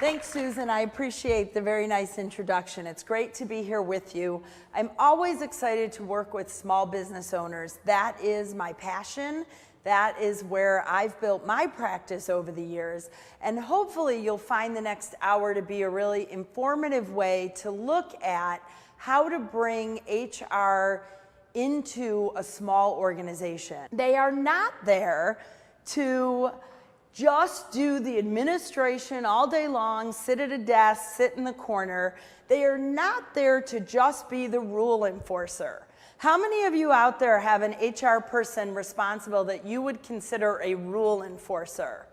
Thanks, Susan. I appreciate the very nice introduction. It's great to be here with you. I'm always excited to work with small business owners. That is my passion. That is where I've built my practice over the years. And hopefully you'll find the next hour to be a really informative way to look at how to bring HR into a small organization. They are not there to just do the administration all day long, sit at a desk, sit in the corner. They are not there to just be the rule enforcer. How many of you out there have an HR person responsible that you would consider a rule enforcer?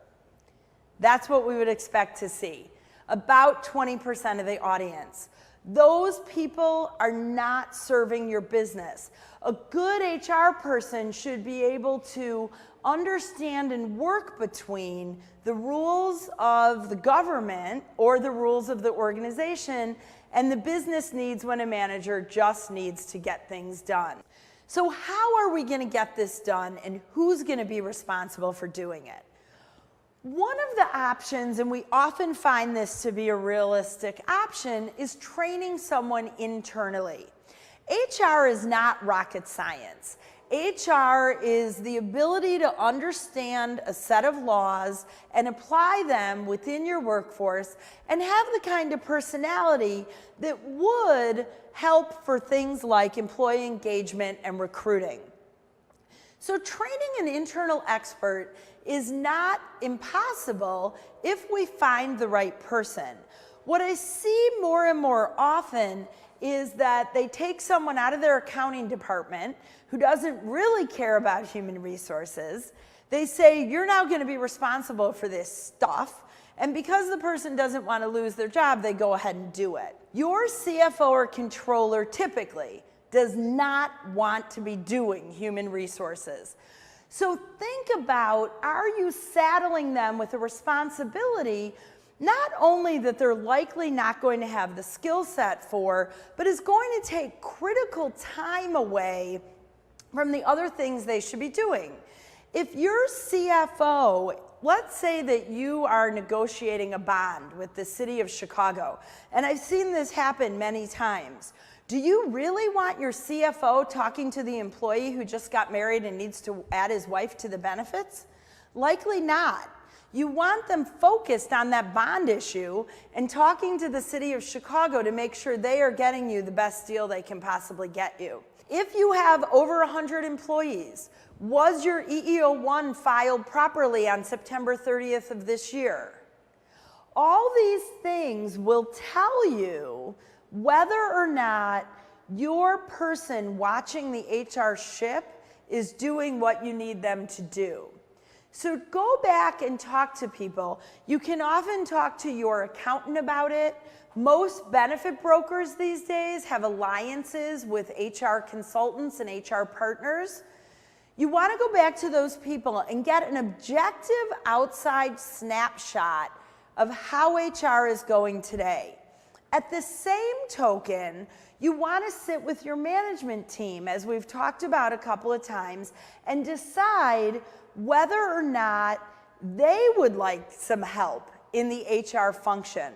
That's what we would expect to see. About 20% of the audience. Those people are not serving your business. A good HR person should be able to understand and work between the rules of the government or the rules of the organization and the business needs when a manager just needs to get things done. So how are we going to get this done, and who's going to be responsible for doing it? One of the options, and we often find this to be a realistic option, is training someone internally. HR is not rocket science. HR is the ability to understand a set of laws and apply them within your workforce and have the kind of personality that would help for things like employee engagement and recruiting. So training an internal expert is not impossible if we find the right person. What I see more and more often is that they take someone out of their accounting department who doesn't really care about human resources. They say, you're now going to be responsible for this stuff. And because the person doesn't want to lose their job, they go ahead and do it. Your CFO or controller typically does not want to be doing human resources. So think about, are you saddling them with a responsibility not only that they're likely not going to have the skill set for, but is going to take critical time away from the other things they should be doing. If your CFO, let's say that you are negotiating a bond with the city of Chicago, and I've seen this happen many times. Do you really want your CFO talking to the employee who just got married and needs to add his wife to the benefits? Likely not. You want them focused on that bond issue and talking to the city of Chicago to make sure they are getting you the best deal they can possibly get you. If you have over 100 employees, was your EEO-1 filed properly on September 30th of this year? All these things will tell you whether or not your person watching the HR ship is doing what you need them to do. So go back and talk to people. You can often talk to your accountant about it. Most benefit brokers these days have alliances with HR consultants and HR partners. You want to go back to those people and get an objective outside snapshot of how HR is going today. At the same token, you want to sit with your management team, as we've talked about a couple of times, and decide whether or not they would like some help in the HR function.